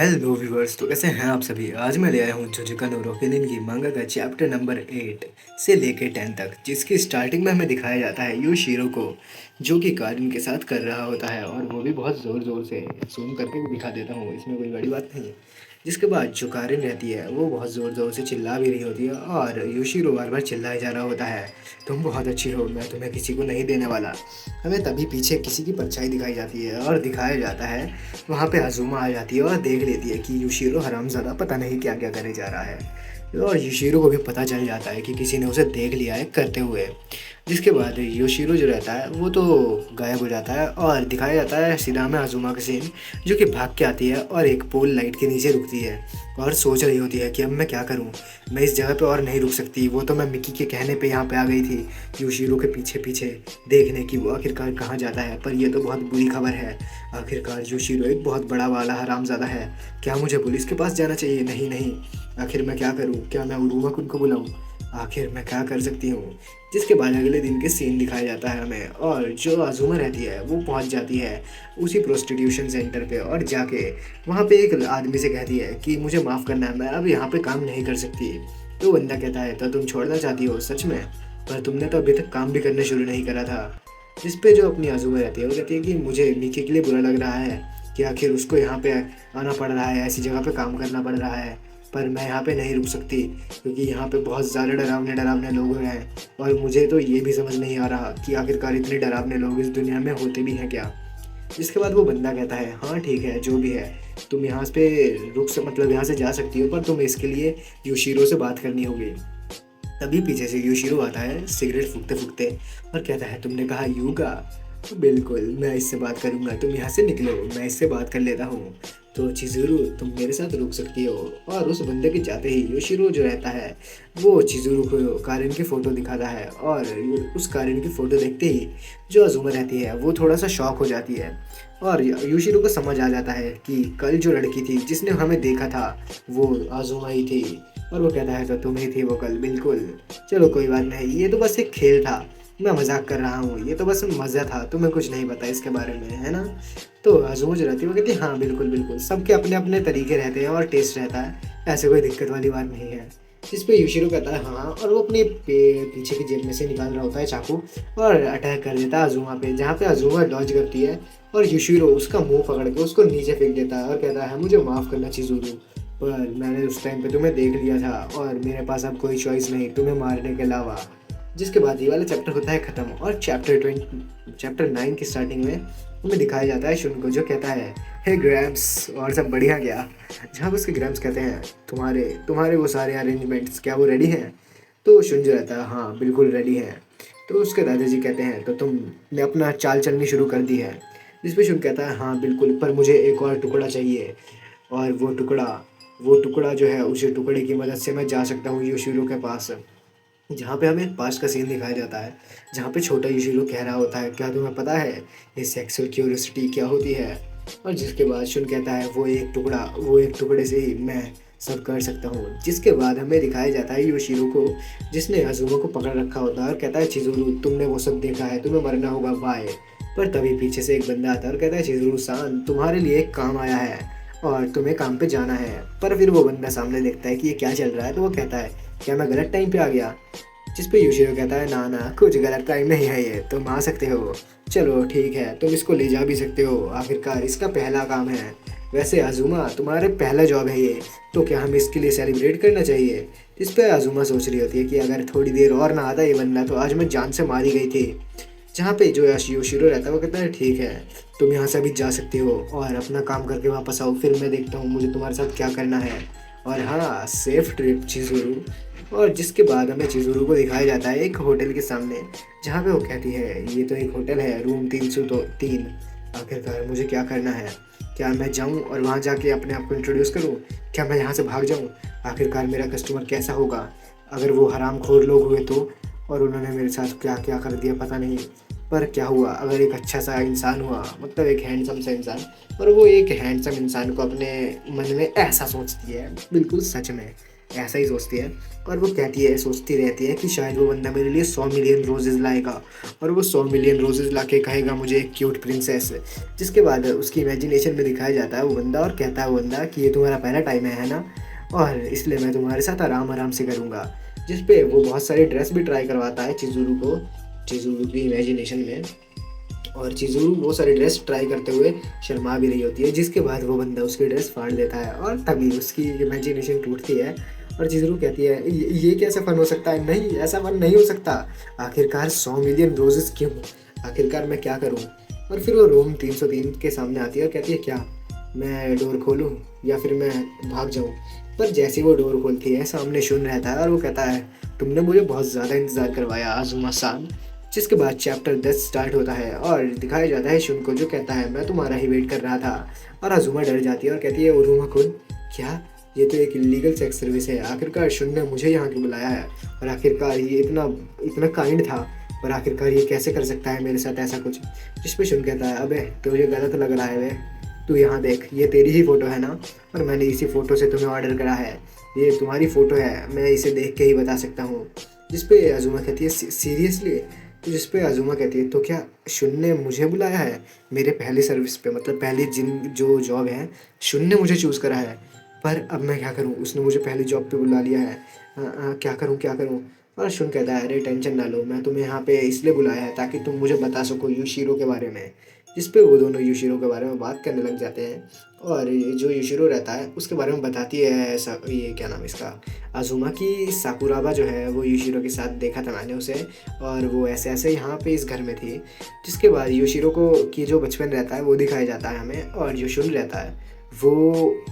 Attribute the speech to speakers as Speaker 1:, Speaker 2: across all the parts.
Speaker 1: Hello viewers, तो कैसे हैं आप सभी। आज मैं ले आया हूँ जुजुका नो रोकिनिन की मांगा का चैप्टर नंबर 8 से लेके 10 तक, जिसकी स्टार्टिंग में हमें दिखाया जाता है यूशिरो को, जो कि कारिन के साथ कर रहा होता है, और वो भी बहुत ज़ोर ज़ोर से। जूम करके भी दिखा देता हूँ, इसमें कोई बड़ी बात नहीं है। जिसके बाद जो कारिन रहती है वो बहुत ज़ोर ज़ोर से चिल्ला भी रही होती है, और यूशिरो बार बार चिल्लाए जा रहा होता है, तुम बहुत अच्छी हो, मैं तुम्हें किसी को नहीं देने वाला। हमें तभी पीछे किसी की परछाई दिखाई जाती है और दिखाया जाता है, वहाँ पे अज़ुमा आ जाती है और देख लेती है कि यूशिरो हरामज़ादा पता नहीं क्या क्या करने जा रहा है। और यूशिरो को भी पता चल जाता है कि किसी ने उसे देख लिया है करते हुए। जिसके बाद योशिरो जो रहता है वो तो गायब हो जाता है, और दिखाया जाता है सीधा में अज़ुमा का सीन, जो कि भाग के आती है और एक पोल लाइट के नीचे रुकती है और सोच रही होती है कि अब मैं क्या करूं, मैं इस जगह पे और नहीं रुक सकती। वो तो मैं मिकी के कहने पे यहाँ पे आ गई थी योशिरो के पीछे पीछे, देखने की वो आखिरकार कहाँ जाता है। पर यह तो बहुत बुरी खबर है, आखिरकार योशिरो एक बहुत बड़ा वाला हरामज़ादा है। क्या मुझे पुलिस के पास जाना चाहिए? नहीं नहीं, आखिर मैं क्या करूं? क्या मैं उरुमा कुन को बुलाऊं? आखिर मैं क्या कर सकती हूँ? जिसके बाद अगले दिन के सीन दिखाया जाता है हमें, और जो अज़ुमा रहती है वो पहुंच जाती है उसी प्रोस्टिट्यूशन सेंटर पे, और जाके वहाँ पे एक आदमी से कहती है कि मुझे माफ़ करना है, मैं अब यहाँ पे काम नहीं कर सकती। तो बंदा कहता है, तो तुम छोड़ना चाहती हो सच में? पर तुमने तो अभी तक काम भी करना शुरू नहीं करा था। जिस पे जो अपनी अज़ुमा रहती है वो कहती है कि मुझे मीके के लिए बुरा लग रहा है कि आखिर उसको यहाँ पे आना पड़ रहा है, ऐसी जगह पे काम करना पड़ रहा है, पर मैं यहाँ पे नहीं रुक सकती क्योंकि यहाँ पे बहुत ज़्यादा डरावने डरावने लोग हैं, और मुझे तो ये भी समझ नहीं आ रहा कि आखिरकार इतने डरावने लोग इस दुनिया में होते भी हैं क्या। जिसके बाद वो बंदा कहता है, हाँ ठीक है, जो भी है, तुम यहाँ पे मतलब यहाँ से जा सकती हो, पर तुम्हें इसके लिए यूशिरो से बात करनी होगी। तभी पीछे से यूशिरो आता है सिगरेट फूकते फूकते और कहता है, तुमने कहा यूगा? बिल्कुल, मैं इससे बात करूंगा, तुम यहाँ से निकलो, मैं इससे बात कर लेता हूँ। तो चिज़ुरू, तुम मेरे साथ रुक सकती हो। और उस बंदे के जाते ही योशिरो जो रहता है वो चिज़ुरू को कारिन की फ़ोटो दिखाता है, और उस कारिन की फ़ोटो देखते ही जो अज़ुमा रहती है वो थोड़ा सा शॉक हो जाती है, और योशिरो को समझ आ जाता है कि कल जो लड़की थी जिसने हमें देखा था वो अज़ुमा ही थी। और वो कहता है, तो तुम ही थी वो कल? बिल्कुल। चलो कोई बात नहीं, ये तो बस एक खेल था, मैं मजाक कर रहा हूँ, ये तो बस मज़ा था, तुम्हें कुछ नहीं पता इसके बारे में, है ना? तो अज़ुमा जो रहती है वो कहती है, हाँ बिल्कुल बिल्कुल, सबके अपने अपने तरीके रहते हैं और टेस्ट रहता है, ऐसे कोई दिक्कत वाली बात नहीं है। जिस पे यूशिरो कहता है हाँ, और वो अपने पीछे की जेब में से निकाल रहा होता है चाकू और अटैक कर देता है अज़ुमा पे, जहाँ पे अज़ुमा डॉज करती है, और यूशिरो उसका मुंह पकड़ के उसको नीचे फेंक देता है और कहता है, मुझे माफ़ करना चिज़ुरू, पर मैंने उस टाइम पे तुम्हें देख लिया था और मेरे पास अब कोई चॉइस नहीं तुम्हें मारने के अलावा। जिसके बाद ये वाला चैप्टर होता है ख़त्म, और चैप्टर 9 की स्टार्टिंग में हमें दिखाया जाता है शुन को, जो कहता है, हे ग्रैम्स, और सब बढ़िया क्या? जहाँ पर उसके ग्रैम्स कहते हैं, तुम्हारे तुम्हारे वो सारे अरेंजमेंट्स क्या वो रेडी हैं? तो शुन जो रहता है, हाँ बिल्कुल रेडी हैं। तो उसके दादाजी कहते हैं, तो तुमने अपना चाल चलनी शुरू कर दी है? जिस पे शुन कहता है, हाँ बिल्कुल, पर मुझे एक और टुकड़ा चाहिए, और वो टुकड़ा जो है, उसी टुकड़े की मदद से मैं जा सकता हूँ योशिरो के पास। जहाँ पे हमें पास्ट का सीन दिखाया जाता है, जहाँ पे छोटा यूशिरो कह रहा होता है, क्या तुम्हें पता है ये सेक्सुअल क्यूरियोसिटी क्या होती है? और जिसके बाद शुन कहता है, वो एक टुकड़े से ही मैं सब कर सकता हूँ। जिसके बाद हमें दिखाया जाता है योशिरो को, जिसने अज़ुमा को पकड़ रखा होता है, और कहता है, चिज़ुरू तुमने वो सब देखा है, तुम्हें मरना होगा, बाय। पर तभी पीछे से एक बंदा आता है और कहता है, चिज़ुरू सान, तुम्हारे लिए एक काम आया है और तुम्हें काम पे जाना है। पर फिर वो बंदा सामने देखता है कि ये क्या चल रहा है, तो वो कहता है, क्या मैं गलत टाइम पे आ गया? जिस पे यूशिरो कहता है, ना ना, कुछ गलत टाइम नहीं है, ये तुम आ सकते हो। चलो ठीक है, तुम इसको ले जा भी सकते हो, आखिरकार इसका पहला काम है। वैसे अज़ुमा, तुम्हारे पहला जॉब है ये, तो क्या हमें इसके लिए सेलिब्रेट करना चाहिए? जिस पे अज़ुमा सोच रही होती है कि अगर थोड़ी देर और ना आता ये बंदा तो आज मैं जान से मारी गई थी। जहाँ पे जो योशिरो रहता है वो कहता है, ठीक है, तुम यहाँ से अभी जा सकती हो और अपना काम करके वापस आओ, फिर मैं देखता हूँ मुझे तुम्हारे साथ क्या करना है। और हाँ, सेफ ट्रिप चिज़ुरू। और जिसके बाद हमें चिज़ुरू को दिखाया जाता है एक होटल के सामने, जहाँ पे वो कहती है, ये तो एक होटल है, रूम 303, आखिरकार मुझे क्या करना है? क्या मैं जाऊँ और वहाँ जाके अपने आप को इंट्रोड्यूस करूँ? क्या मैं यहाँ से भाग जाऊँ? आखिरकार मेरा कस्टमर कैसा होगा अगर वो हरामखोर लोग हुए तो, और उन्होंने मेरे साथ क्या क्या कर दिया पता नहीं। पर क्या हुआ अगर एक अच्छा सा इंसान हुआ, मतलब एक हैंडसम सा इंसान, और वो एक हैंडसम इंसान को अपने मन में ऐसा सोचती है, बिल्कुल सच में ऐसा ही सोचती है। और वो कहती है, सोचती रहती है कि शायद वो बंदा मेरे लिए 100 मिलियन रोजेज़ लाएगा और वो 100 मिलियन रोजेज़ ला के कहेगा मुझे एक क्यूट प्रिंसेस। जिसके बाद उसकी इमेजिनेशन में दिखाया जाता है वो बंदा, और कहता है वो बंदा कि ये तुम्हारा पहला टाइम है ना, और इसलिए मैं तुम्हारे साथ आराम आराम से करूँगा। जिस पे वो बहुत सारी ड्रेस भी ट्राई करवाता है चिज़ुरू को, चिज़ुरू की इमेजिनेशन में। और चिज़ुरू वो सारी ड्रेस ट्राई करते हुए शर्मा भी रही होती है। जिसके बाद वो बंदा उसकी ड्रेस फाड़ देता है और तभी उसकी इमेजिनेशन टूटती है। और चिज़ुरू कहती है ये कैसा फ़न हो सकता है, नहीं ऐसा फ़न नहीं हो सकता, आखिरकार 100 मिलियन रोजेज़ क्यों, आखिरकार मैं क्या करूँ। और फिर वो रूम 303 के सामने आती है और कहती है क्या मैं डोर खोलूँ या फिर मैं भाग जाऊँ। पर जैसे ही वो डोर खोलती है सामने शुन रहता है और वो कहता है तुमने मुझे बहुत ज़्यादा इंतज़ार करवाया आज़ुमा सान। जिसके बाद चैप्टर 10 स्टार्ट होता है और दिखाया जाता है शुन को, जो कहता है मैं तुम्हारा ही वेट कर रहा था। और आज़ुमा डर जाती है और कहती है उरुमा कुन, क्या ये तो एक इलीगल सेक्स सर्विस है, आखिरकार शुन ने मुझे यहाँ क्यों बुलाया है, और आखिरकार ये इतना इतना काइंड था, और आखिरकार ये कैसे कर सकता है मेरे साथ ऐसा कुछ। जिस पे शुन कहता है अबे तुझे गलत लग रहा है वे, तू यहाँ देख ये तेरी ही फ़ोटो है ना, और मैंने इसी फ़ोटो से तुम्हें ऑर्डर करा है, ये तुम्हारी फ़ोटो है, मैं इसे देख के ही बता सकता हूँ। जिस पे आज़ुमा कहती है सीरियसली, तो जिस पे आज़ुमा कहती है तो क्या शुन ने मुझे बुलाया है मेरे पहली सर्विस पे, मतलब पहली जो जॉब है शुन ने मुझे चूज़ करा है, पर अब मैं क्या करूँ, उसने मुझे पहली जॉब पे बुला लिया है, क्या करूँ क्या करूँ। और शुन कहता है अरे टेंशन ना लो, मैं तुम्हें यहाँ पे इसलिए बुलाया है ताकि तुम मुझे बता सको यूशिरो के बारे में। जिस पे वो दोनों यूशिरो के बारे में बात करने लग जाते हैं, और ये जो यूशिरो रहता है उसके बारे में बताती है ऐसा, ये क्या नाम है इसका, आज़ुमा की साकुराबा जो है वो यूशिरो के साथ देखा था मैंने उसे, और वो ऐसे ऐसे यहाँ पे इस घर में थी। जिसके बाद यूशिरो को की जो बचपन रहता है वो दिखाया जाता है हमें, और जो शुन रहता है वो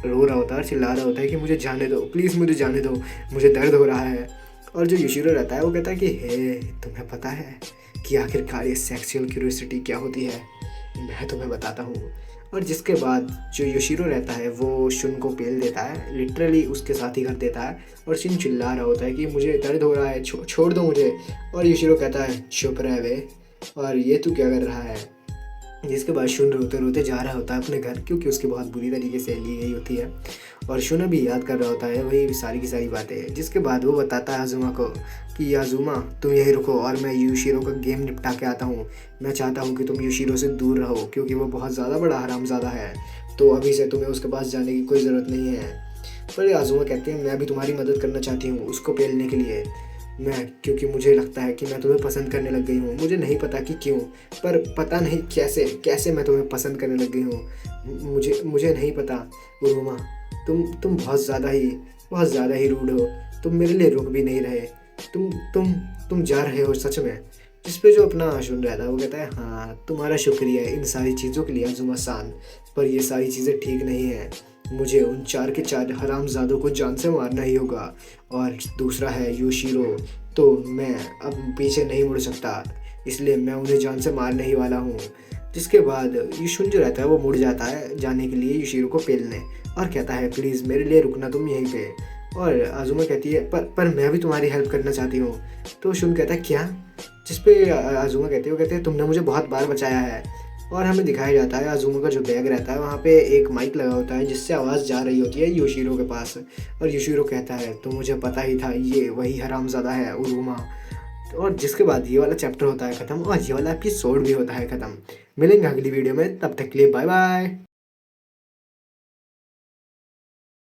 Speaker 1: रो रहा होता है और चिल्ला रहा होता है कि मुझे जाने दो प्लीज़, मुझे जाने दो, मुझे दर्द हो रहा है। और जो यूशिरो रहता है वो कहता है कि हे तुम्हें पता है कि आखिरकार ये सेक्सुअल क्यूरियोसिटी क्या होती है, मैं तुम्हें बताता हूँ। और जिसके बाद जो योशिरो रहता है वो शुन को पेल देता है, लिटरली उसके साथ ही कर देता है, और शुन चिल्ला रहा होता है कि मुझे दर्द हो रहा है, छोड़ दो मुझे। और योशिरो कहता है चुप रह बे, और ये तू क्या कर रहा है। जिसके बाद शुन रोते रोते जा रहा होता है अपने घर, क्योंकि उसकी बहुत बुरी तरीके से ली गई होती है, और शुन अभी याद कर रहा होता है वही सारी की सारी बातें। जिसके बाद वो बताता है आज़ुमा को कि आज़ुमा तुम यहीं रुको और मैं यूशिरो का गेम निपटा के आता हूँ, मैं चाहता हूँ कि तुम यूशिरो से दूर रहो क्योंकि वो बहुत ज़्यादा बड़ा हरामज़ादा है, तो अभी से तुम्हें उसके पास जाने की कोई ज़रूरत नहीं है। पर आज़ुमा कहते हैं मैं भी तुम्हारी मदद करना चाहती हूँ उसको पेलने के लिए, मैं क्योंकि मुझे लगता है कि मैं तुम्हें पसंद करने लग गई हूँ, मुझे नहीं पता कि क्यों, पर पता नहीं कैसे कैसे मैं तुम्हें पसंद करने लग गई हूँ, मुझे नहीं पता। उरुमा तुम बहुत ज़्यादा ही रूड हो, तुम मेरे लिए रुक भी नहीं रहे, तुम जा रहे हो सच में। जिस पे जो अपना सुन रहा था वो कहता है हाँ तुम्हारा शुक्रिया इन सारी चीज़ों के लिए आज़ुमा सान, पर ये सारी चीज़ें ठीक नहीं हैं, मुझे उन 4 के 4 हरामज़ादों को जान से मारना ही होगा, और दूसरा है यूशिरो, तो मैं अब पीछे नहीं मुड़ सकता, इसलिए मैं उन्हें जान से मारने ही वाला हूँ। जिसके बाद युशुन जो रहता है वो मुड़ जाता है जाने के लिए यूशिरो को पेलने, और कहता है प्लीज़ मेरे लिए रुकना तुम यहीं पे। और आज़ुमा कहती है पर मैं भी तुम्हारी हेल्प करना चाहती हूँ। तो शुन कहता है क्या, जिस पे आज़ुमा कहते हैं तुमने मुझे बहुत बार बचाया है। और हमें दिखाया जाता है आज़ुमा का जो बैग रहता है वहाँ पे एक माइक लगा होता है जिससे आवाज़ जा रही होती है योशिरो के पास, और योशिरो कहता है तो मुझे पता ही था ये वही हरामज़ादा है उरुमा। और जिसके बाद ये वाला चैप्टर होता है ख़त्म, और ये वाला एपिसोड भी होता है ख़त्म। मिलेंगे अगली वीडियो में, तब तक के लिए बाय बाय।